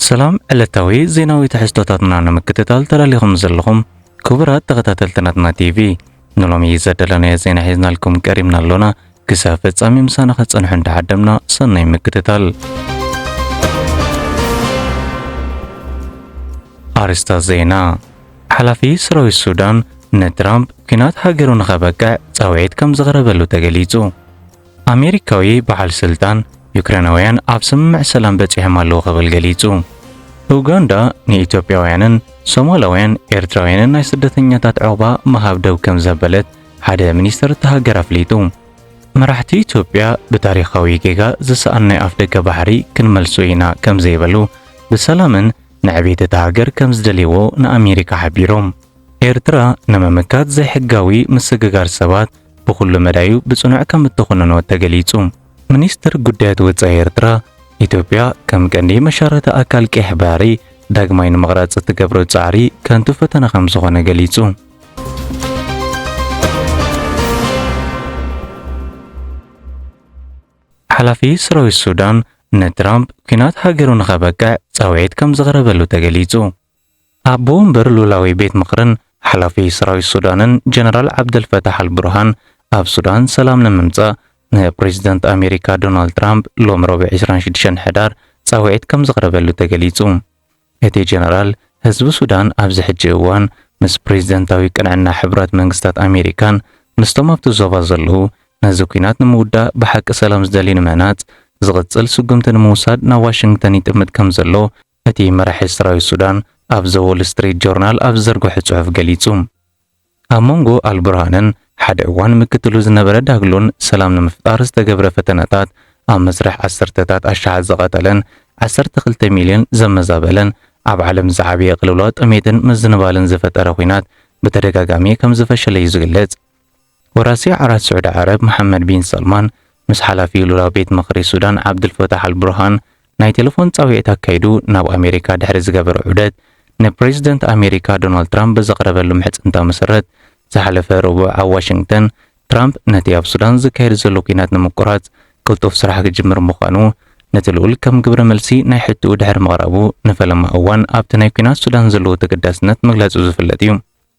سلام ዕለታዊ ዜናዊ ተሕዝቶታትና ንምክትታል ተላሊኹም ዘለኹም ክቡራት ተኸታተልትናትና ቲቪ ንሎሚ ዘደለናዮ ዜና ሒዝናልኩም ቀሪብና ኣሎና ክሳብ ፍጻሜ ምሳና ክጸንሑ እንዳዓደምና ሰናይ ምክትታል። ኣርስተ ዜና ሓላፊ ሰራዊት ሱዳን ንትራምፕ ኩናት ሃገሩ ንኸበቅዕ ጻውዒት ከም ዘቕረበሉ ተገሊጹ። ኣሜሪካዊ በዓል ስልጣን ዩክሬናውያን ኣብ ስምምዕ ሰላም በጺሖም ኣለዉ ክብል ገሊጹ። ኡጋንዳ ንኢትዮጵያውያንን ሶማላውያን ኤርትራውያንን ናይ ስደተኛታት ዕቑባ ምሃብ ደው ከም ዘበለት ሓደ ሚኒስትር ተሃገር ኣፍሊጡ። መራሕቲ ኢትዮጵያ ብታሪኻዊ ጌጋ ዝሰኣን ናይ ኣፍ ደገ ባሕሪ ክንመልሱ ኢና ከም ዘይበሉ ብሰላምን ንዕቤት እታ ሃገር ከም ዝደልይዎ ንኣሜሪካ ሓቢሮም። ኤርትራ ንምምካት ዘይሕጋዊ ምስግጋር ሰባት ብኹሉ መዳዩ ብጽኑዕ ከም እትኾነኖ ተገሊጹ። ሚኒስትር ጉዳያት ወጻኢ ኤርትራ ኢትዮጵያ ከም ቀንዲ መሻረተ ኣካል ቀይሕ ባሕሪ ዳግማይ ንምቕራጽ እትገብሮ ጻዕሪ ከንቱ ፈተና ከም ዝኾነ ገሊጹ። ሓላፊ ሰራዊት ሱዳን ንትራምፕ ኩናት ሃገሩ ንኸበቅዕ ጻውዒት ከም ዘቕረበሉ ተገሊጹ። ኣቦ ወንበር ሉላዊ ቤት ምኽርን ሓላፊ ሰራዊት ሱዳንን ጀነራል ዓብደልፈታሕ አልቡርሃን ኣብ ሱዳን ሰላም ንምምጻእ ንፕሬዚደንት ኣሜሪካ ዶናልድ ትራምፕ ሎም ረቡዕ 26 ሕዳር ጻውዒት ከም ዘቕረበሉ ተገሊጹ። እቲ ጀነራል ህዝቢ ሱዳን ኣብዚ ሕጂ እዋን ምስ ፕሬዚደንታዊ ቅንዕና ሕብራት መንግስታት ኣሜሪካን ምስቶም ኣብቲ ዞባ ዘለዉ ነዚ ኩናት ንምውዳእ ብሓቂ ሰላም ዝደልዩ ንምህናጽ ዝቕጽል ስጉምቲ ንምውሳድ ናብ ዋሽንግተን ይጥምት ከም ዘሎ እቲ መራሒ ሰራዊት ሱዳን ኣብ ዘ ዎል ስትሪት ጆርናል ኣብ ዘርግሖ ጽሑፍ ገሊጹ። ኣብ መንጎ አልቡርሃንን ሓደ እዋን ምክትሉ ዝነበረ ዳግሎን ሰላም ንምፍጣር ዝተገብረ ፈተነታት ኣብ መስርሕ ዓሰርተታት ኣሽሓት ዘቐጠለን 12 ሚልዮን ዘመዛበለን ኣብ ዓለም ዝዓበየ ቅልውላው ጥሜትን ምዝንባልን ዝፈጠረ ኩናት ብተደጋጋሚ ከም ዝፈሸለ እዩ ዝግለጽ። ወራሲ ዓራት ስዑድ ዓረብ መሐመድ ቢን ሰልማን ምስ ሓላፊ ሉላዊ ቤት ምኽሪ ሱዳን ዓብድልፈታሕ አልቡርሃን ናይ ቴሌፎን ጻውዒት ኣካይዱ ናብ ኣሜሪካ ድሕሪ ዝገበረ ዑደት ንፕሬዚደንት ኣሜሪካ ዶናልድ ትራምፕ ብዘቕረበሉ ምሕጽንታ መሰረት ዝሓለፈ ረቡዕ ኣብ ዋሽንግተን ትራምፕ ነቲ ኣብ ሱዳን ዝካየድ ዘሎ ኩናት ንምቁራጽ ቅልጡፍ ስራሕ ክጅምር ምዃኑ ነቲ ልኡል ከም ግብረ መልሲ ናይ ሕቱኡ ድሕሪ ምቕራቡ ንፈለማ እዋን ኣብቲ ናይ ኩናት ሱዳን ዘለዎ ተገዳስነት ምግላጹ ዝፍለጥ እዩ።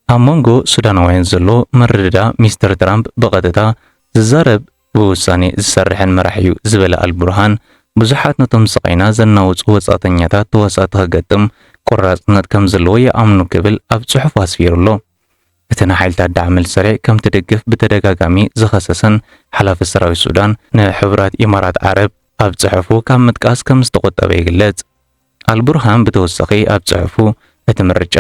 ኣብ መንጎ ሱዳናውያን ዘሎ መረዳዳ ሚስተር ትራምፕ ብቐጥታ ዝዛረብ ብውሳኔ ዝሰርሕን መራሕ እዩ ዝበለ አልቡርሃን ብዙሓት ነቶም ስቃይና ዘናውፁ ወጻእተኛታት ተወሳኺ ክገጥም ቁራጽነት ከም ዘለዎ ይኣምኑ ክብል ኣብ ጽሑፍ ኣስፊሩሎ። እቲ ናይ ሓይልታት ዳዕሚ ሰሪዕ ከም ትድግፍ ብተደጋጋሚ ዝኸሰሰን ሓላፊ ሰራዊት ሱዳን ንሕቡራት ኢማራት ዓረብ ኣብ ጽሑፉ ካብ ምጥቃስ ከም ዝተቆጠበ ይግለጽ። አልቡርሃን ብተወሳኺ ኣብ ጽሑፉ እቲ ምርጫ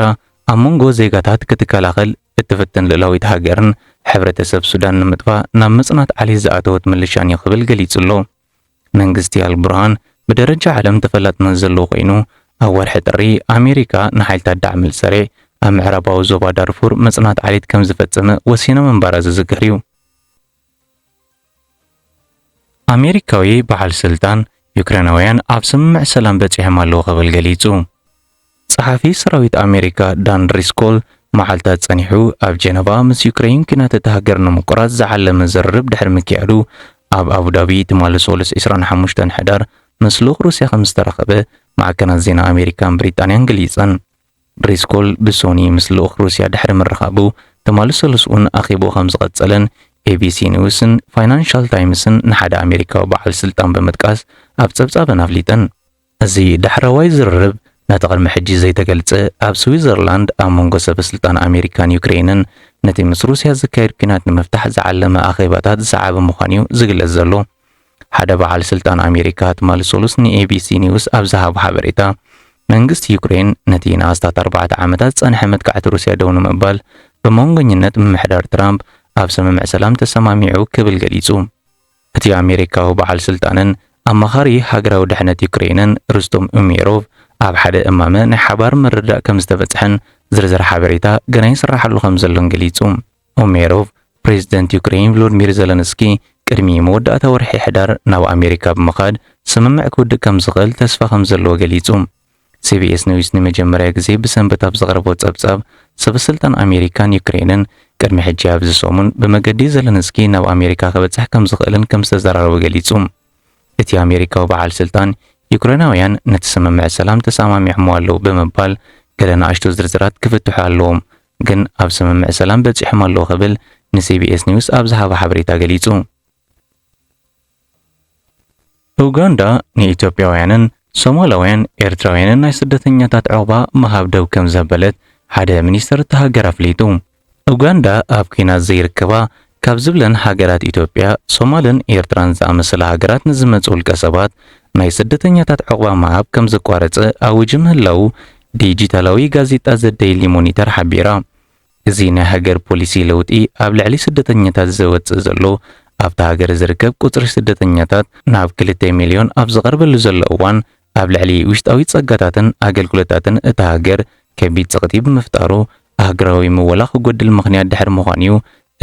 ኣብ መንጎ ዜጋታት ክትከላኸል እትፍትን ልዕላዊት ሃገርን ሕብረተሰብ ሱዳን ንምጥፋእ ናብ ምጽናት ዓሊት ዝኣተወት ምልሻን እዩ ክብል ገሊጹሎ። መንግስቲ አልቡርሃን ብደረጃ ዓለም ተፈላጥነት ዘለዎ ኮይኑ ኣብ ወርሒ ጥሪ ኣሜሪካ ንሓይልታት ዳዕሚ ሰሪዕ ኣብ ምዕራባዊ ዞባ ዳርፉር መጽናት ዓሊት ከም ዝፈጸመ ወሲኖ ምንባራ ዝዝክር እዩ። ኣሜሪካዊ በዓል ስልጣን ዩክሬናውያን ኣብ ስምምዕ ሰላም በጺሖም ኣለዉ ክብል ገሊጹ። ጸሓፊ ሰራዊት ኣሜሪካ ዳን ድሪስኮል መዓልታት ጸኒሑ ኣብ ጀነቫ ምስ ዩክሬን ኩናት እታ ሃገር ንምቁራጽ ዝዓለመ ዝርርብ ድሕሪ ምክያዱ ኣብ ኣቡዳቢ ትማሊ 25 ሕዳር ምስ ልኡኽ ሩስያ ከም ዝተረኸበ ማዕከናት ዜና ኣሜሪካን ብሪጣንያን ገሊጸን። ድሪስኮል ብሶኒ ምስ ልኡኽ ሩስያ ድሕሪ ምርኻቡ ትማሊ ሰሉስኡን ኣኺቡ ከም ዝቐጸለን ኤቢሲ ኒውስን ፋይናንሻል ታይምስን ንሓደ ኣሜሪካዊ በዓል ስልጣን ብምጥቃስ ኣብ ጸብጻበን ኣፍሊጠን። እዚ ዳሕራዋይ ዝርርብ ነቲ ቅድሚ ሕጂ ዘይተገልጸ ኣብ ስዊዘርላንድ ኣብ መንጎ ሰበስልጣን ኣሜሪካን ዩክሬንን ነቲ ምስ ሩስያ ዝካየድ ኩናት ንምፍታሕ ዝዓለመ ኣኼባታት ዝሰዓበ ምዃኑ እዩ ዝግለጽ ዘሎ። ሓደ በዓል ስልጣን ኣሜሪካ ትማሊ ሰሉስ ንኤቢሲ ኒውስ ኣብ ዝሃቦ ሓበሬታ መንግስቲ ዩክሬን ነቲ ንኣስታት 4 ዓመታት ጸንሐ መጥቃዕቲ ሩስያ ደው ንምባል ብመንጎኝነት ምምሕዳር ትራምፕ ኣብ ስምምዕ ሰላም ተሰማሚዑ ክብል ገሊጹ። እቲ ኣሜሪካዊ በዓል ስልጣንን ኣማኻሪ ሃገራዊ ድሕነት ዩክሬንን ሩስቶም ኡሜሮቭ ኣብ ሓደ እማመ ናይ ሓባር ምርዳእ ከም ዝተበጽሐን ዝርዝር ሓበሬታ ገና ይስራሓሉ ከም ዘሎን ገሊጹ። ኡሜሮቭ ፕሬዚደንት ዩክሬን ቮሎዲሚር ዘለንስኪ ቅድሚ መወዳእታ ወርሒ ሕዳር ናብ ኣሜሪካ ብምኻድ ስምምዕ ክውድእ ከም ዝኽእል ተስፋ ከም ዘለዎ ገሊጹ። ሲቢኤስ ኒውስ ንመጀመርያ ግዜ ብሰንበት ኣብ ዘቕረቦ ጸብጻብ ሰበስልጣን ኣሜሪካን ዩክሬንን ቅድሚ ሕጂ ኣብዚ ሰሙን ብመገዲ ዘለንስኪ ናብ ኣሜሪካ ክበጽሕ ከም ዝኽእልን ከም ዝተዘራረቡ ገሊጹ። እቲ ኣሜሪካዊ በዓል ስልጣን ዩክሬናውያን ነቲ ስምምዕ ሰላም ተሰማሚዖም ኣለዉ ብምባል ገለ ንኣሽቱ ዝርዝራት ክፍትሑ ኣለዎም ግን ኣብ ስምምዕ ሰላም በፂሖም ኣለዉ ክብል ንሲቢኤስ ኒውስ ኣብ ዝሃበ ሓበሬታ ገሊጹ። ኡጋንዳ ንኢትዮጵያውያንን ሶማላውያን ኤርትራውያንን ናይ ስደተኛታት ዕቑባ ምሃብ ደው ከም ዘበለት ሓደ ሚኒስተር እቲ ሃገር ኣፍሊጡ። ኡጋንዳ ኣብ ኩናት ዘይርከባ ካብ ዝብለን ሃገራት ኢትዮጵያ፣ ሶማልን ኤርትራን ዝኣመሰለ ሃገራት ንዝመፁ ውልቀ ሰባት ናይ ስደተኛታት ዕቑባ ምሃብ ከም ዘቋረፀ ኣውጅ ምህላው ዲጂታላዊ ጋዜጣ ዘ ዴይሊ ሞኒተር ሓቢራ። እዚ ናይ ሃገር ፖሊሲ ለውጢ ኣብ ልዕሊ ስደተኛታት ዘወፅእ ዘሎ ኣብቲ ሃገር ዝርከብ ቁፅሪ ስደተኛታት ናብ 2 ሚልዮን ኣብ ዝቐርበሉ ዘሎ እዋን ኣብ ልዕሊ ውሽጣዊ ጸጋታትን ኣገልግሎታትን እቲ ሃገር ከቢድ ጸቕጢ ብምፍጣሩ ሃገራዊ ምወላኽ ክጎድል ምኽንያት ድሕሪ ምዃኑ እዩ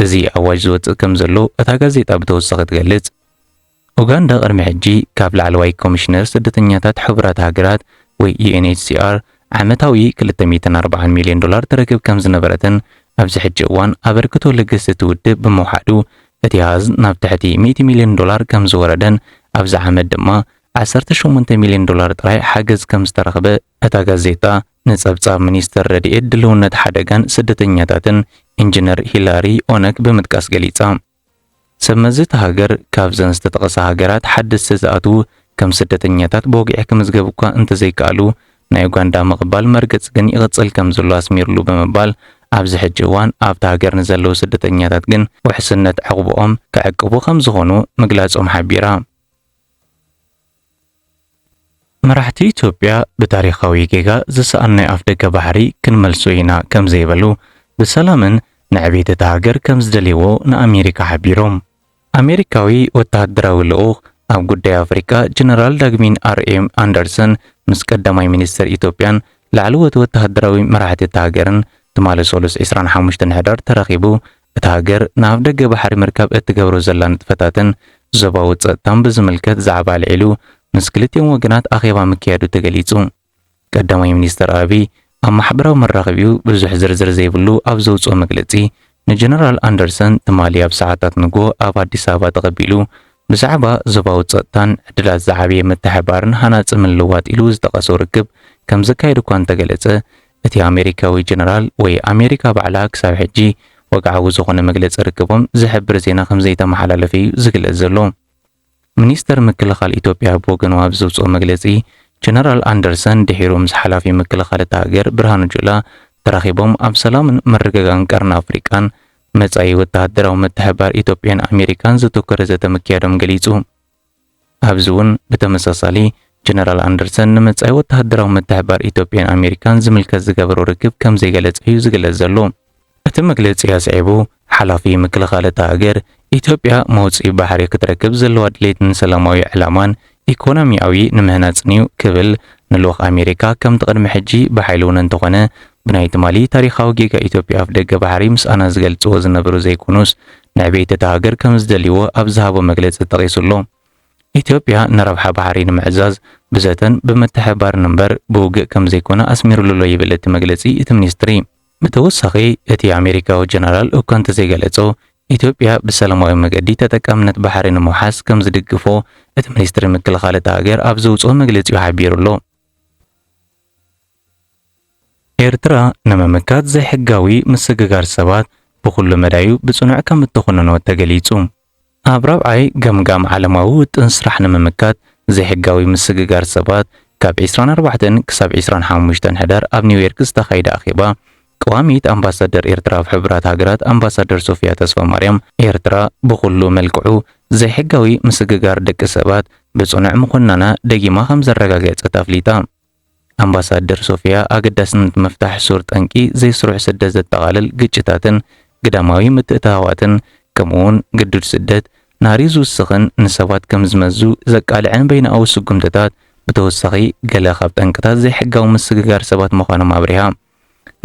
እዚ ኣዋጅ ዝወፅእ ከም ዘሎ እታ ጋዜጣ ብተወሳኺ ትገልጽ። ኡጋንዳ ቅድሚ ሕጂ ካብ ላዕለዋይ ኮሚሽነር ስደተኛታት ሕቡራት ሃገራት ወይ UNHCR ዓመታዊ 240 ሚልዮን ዶላር ትረክብ ከም ዝነበረትን ኣብዚ ሕጂ እዋን ኣበርክቶ ለገሰ ትውድብ ብምውሓዱ እቲ ሃዝ ናብ ትሕቲ 100 ሚልዮን ዶላር ከም ዝወረደን ኣብዚ ዓመት ድማ 18 ሚልዮን ዶላር ጥራይ ሓገዝ ከም ዝተረኸበ እታ ጋዜጣ ንጸብጻብ ሚኒስተር ረድኤት ድልውነት ሓደጋን ስደተኛታትን ኢንጂነር ሂላሪ ኦነግ ብምጥቃስ ገሊጻ። ሰመዝቲ ሃገር ካብዘን ዝተጠቐሳ ሃገራት ሓደስቲ ዝኣትዉ ከም ስደተኛታት በወግዒ ክምዝገቡ እኳ እንተዘይከኣሉ ናይ ኡጋንዳ ምቕባል መርገጽ ግን ይቕጽል ከም ዘሎ ኣስሚሩሉ ብምባል ኣብዚ ሕጂ እዋን ኣብቲ ሃገር ንዘለዉ ስደተኛታት ግን ውሕስነት ዕቑቦኦም ክዕቅቡ ከም ዝኾኑ ምግላጾም ሓቢራ። መራሕቲ ኢትዮጵያ ብታሪኻዊ ጌጋ ዝሰኣናይ ኣፍ ደገ ባሕሪ ክንመልሶ ኢና ከም ዘይበሉ ብሰላምን ንዕቤት እቲ ሃገር ከም ዝደልይዎ ንኣሜሪካ ሓቢሮም። ኣሜሪካዊ ወተሃደራዊ ልኡኽ ኣብ ጉዳይ ኣፍሪካ ጀነራል ዳግሚን አርኤም ኣንደርሰን ምስ ቀዳማይ ሚኒስትር ኢትዮጵያን ላዕለዎት ወተሃደራዊ መራሕቲ እቲ ሃገርን ትማሊ ሰሉስ 25 ሕዳር ተራኺቡ እቲ ሃገር ናብ ደገ ባሕሪ ምርካብ እትገብሮ ዘላ ንጥፈታትን ዞባዊ ጸጥታን ብዝምልከት ዛዕባ ኣልዒሉ ምስ ክልቲኦም ወገናት ኣኼባ ምክያዱ ተገሊጹ። ቀዳማይ ሚኒስትር አብይ ኣብ ማሕበራዊ መራኸቢኡ ብዙሕ ዝርዝር ዘይብሉ ኣብ ዘውፅኦ መግለጺ ንጀነራል ኣንደርሰን ትማሊ ኣብ ሰዓታት ንግሆ ኣብ ኣዲስ ኣበባ ተቐቢሉ ብዛዕባ ዞባዊ ጸጥታን ዕድላት ዝዓበየ ምትሕብባርን ሃናፂ ምልውዋጥ ኢሉ ዝጠቐሶ ርክብ ከም ዘካየዱ እኳ እንተገለጸ እቲ ኣሜሪካዊ ጀነራል ወይ ኣሜሪካ ባዕላ ክሳብ ሕጂ ወግዓዊ ዝኾነ መግለፂ ርክቦም ዝሕብር ዜና ከም ዘይተመሓላለፈ እዩ ዝግለጽ ዘሎ። ሚኒስተር ምክልኻል ኢትዮጵያ ብወገኑ ኣብ ዘውፅኦ መግለጺ ጀነራል ኣንደርሰን ድሒሩ ምስ ሓላፊ ምክልኻል እቲ ሃገር ብርሃኑ ጁላ ተራኺቦም ኣብ ሰላምን መረጋጋን ቀርኒ ኣፍሪቃን መጻኢ ወተሃደራዊ ምትሕብባር ኢትዮጵያን ኣሜሪካን ዘተኮረ ዘተ ምክያዶም ገሊጹ። ኣብዚ እውን ብተመሳሳሊ ጀነራል ኣንደርሰን ንመጻኢ ወተሃደራዊ ምትሕብባር ኢትዮጵያን ኣሜሪካን ዝምልከት ዝገበሮ ርክብ ከም ዘይገለጸ እዩ ዝግለጽ ዘሎ። እቲ መግለጺ ኣስዒቡ ሓላፊ ምክልኻል እቲ ሃገር ኢትዮጵያ መውፅኢ ባሕሪ ክትረክብ ዘለዋ ድሌትን ሰላማዊ ዕላማን ኢኮኖሚያዊ ንምህናጽን እዩ ክብል ንልኡኽ ኣሜሪካ ከም ቅድሚ ሕጂ ብሓይሊ እውን እንተኾነ ብናይ ትማሊ ታሪኻዊ ጌጋ ኢትዮጵያ ኣፍ ደገ ባሕሪ ምስኣና ዝገልጽዎ ዝነበሩ ዘይኮኑስ ንዕቤት እቲ ሃገር ከም ዝደልይዎ ኣብ ዝሃቦ መግለጺ ተቒሱሎ። ኢትዮጵያ ንረብሓ ባሕሪ ንምዕዛዝ ብዘተን ብምትሕብባርን እምበር ብውግእ ከም ዘይኮነ ኣስሚሩሉሎ ይብል እቲ መግለጺ እቲ ሚኒስትሪ። ብተወሳኺ እቲ ኣሜሪካዊ ጀነራል እኳ እንተዘይገለጾ ኢትዮጵያ ብሰላማዊ መገዲ ተጠቃምነት ባሕሪ ንምውሓስ ከም ዝድግፎ እቲ ሚኒስትሪ ምክልኻል እቲ ሃገር ኣብ ዘውፅኦ መግለጺ ሓቢሩሎ። ኤርትራ ንምምካት ዘይሕጋዊ ምስግጋር ሰባት ብኩሉ መዳዩ ብጽኑዕ ከም እትኾነኖ ተገሊጹ። ኣብ ራብዓይ ገምጋም ዓለማዊ ውጥን ስራሕ ንምምካት ዘይሕጋዊ ምስግጋር ሰባት ካብ 24 ክሳብ 25 ሕዳር ኣብ ኒውዮርክ ዝተኻየደ ኣኼባ ቀዋሚት ኣምባሳደር ኤርትራ ኣብ ሕቡራት ሃገራት ኣምባሳደር ሶፊያ ተስፋ ማርያም ኤርትራ ብኩሉ መልክዑ ዘይሕጋዊ ምስግጋር ደቂ ሰባት ብጽኑዕ ምኹናና ደጊማ ከም ዘረጋገጸት ኣፍሊጣ። ኣምባሳደር ሶፊያ ኣገዳስነት መፍታሕ ሱር ጠንቂ ዘይስሩዕ ስደት ዘጠቓልል ግጭታትን ግዳማዊ ምትእትታዋትን ከምኡውን ግዱድ ስደት ናሪ ዝውስኽን ንሰባት ከም ዝመዙ ዘቃልዕን በይናዊ ስጉምትታት ብተወሳኺ ገለ ካብ ጠንቅታት ዘይሕጋዊ ምስግጋር ሰባት ምዃኖም ኣብሪሃ።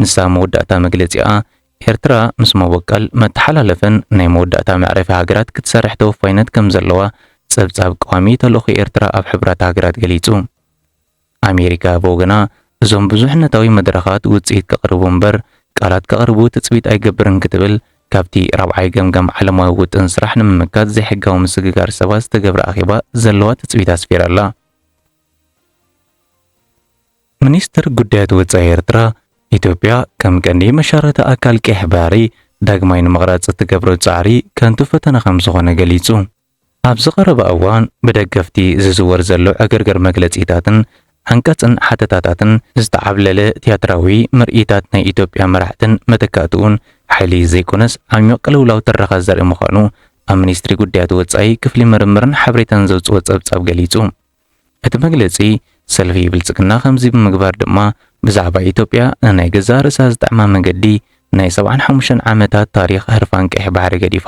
ንሳ መወዳእታ መግለጺኣ ኤርትራ ምስ መወቀል መተሓላለፍን ናይ መወዳእታ መዕረፊ ሃገራት ክትሰርሕ ተወፋይነት ከም ዘለዋ ጸብጻብ ቀዋሚ ተልእኾ ኤርትራ ኣብ ሕቡራት ሃገራት ገሊጹ። ኣሜሪካ ብወገና እዞም ብዙሕነታዊ መድረኻት ውጽኢት ከቕርቡ እምበር ቃላት ከቕርቡ ትጽቢት ኣይገብርን ክትብል ካብቲ ራብዓይ ገምጋም ዓለማዊ ውጥን ስራሕ ንምምካት ዘይሕጋዊ ምስግጋር ሰባት ዝተገብረ ኣኼባ ዘለዋ ትጽቢት ኣስፊራላ። ሚኒስትር ጉዳያት ወጻኢ ኤርትራ ኢትዮጵያ ከም ቀንዲ መሻረተ ኣካል ቀይሕ ባሕሪ ዳግማይ ንምቕራጽ እትገብሮ ጻዕሪ ከንቱ ፈተና ከም ዝኾነ ገሊጹ። ኣብ ዝቐረበ እዋን ብደገፍቲ ዝዝወር ዘሎ ዕግርግር መግለጺታትን አንቀጽን ሓተታታትን ዝተዓብለለ ቲያትራዊ ምርኢታት ናይ ኢትዮጵያ መራሕትን መተካእቱን ሓይሊ ዘይኮነስ ዓሚቕ ቅልውላው ትረኻ ዘርኢ ምዃኑ ኣብ ሚኒስትሪ ጉዳያት ወጻኢ ክፍሊ ምርምርን ሓበሬታን ዘውፅኦ ጸብጻብ ገሊጹ። እቲ መግለጺ ሰልፊ ብልጽግና ከምዚ ብምግባር ድማ ብዛዕባ ኢትዮጵያ ናይ ገዛ ርእሳ ዝጠዕማ መንገዲ ናይ 75 ዓመታት ታሪኽ ህርፋን ቀይሕ ባሕሪ ገዲፋ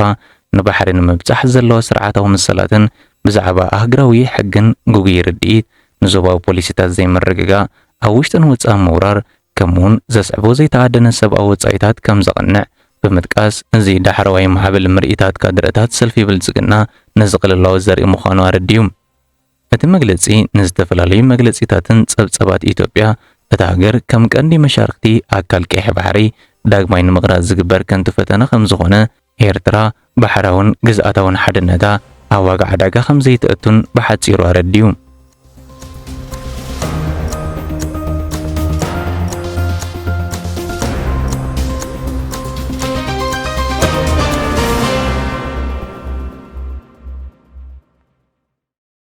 ንባሕሪ ንምብጻሕ ዘለዎ ስርዓታዊ ምሰላትን ብዛዕባ ኣህጉራዊ ሕግን ጉጉይ ርድኢት ንዞባዊ ፖሊሲታት ዘይምርግጋእ ኣብ ውሽጥን ወጻኢ ምውራር ከምኡውን ዘስዕቦ ዘይተዓደነ ሰብኣዊ ወጻኢታት ከም ዘቕንዕ ብምጥቃስ እዚ ዳሕረዋይ ማዕበል ምርኢታት ካድረታት ሰልፊ ብልጽግና ነዚ ቅልውላው ዘርኢ ምዃኑ ኣረድዩ። እቲ መግለጺ ንዝተፈላለዩ መግለጺታትን ጸብጸባት ኢትዮጵያ እታ ሃገር ከም ቀንዲ መሻርክቲ ኣካል ቀይሕ ባሕሪ ዳግማይ ንምቕራጽ ዝግበር ከንቱ ፈተና ከም ዝኾነ ኤርትራ ባሕራውን ግዝኣታውን ሓድነታ ኣብ ዋጋ ዕዳጋ ከም ዘይትእቱን ብሓጺሩ ኣረድዩ።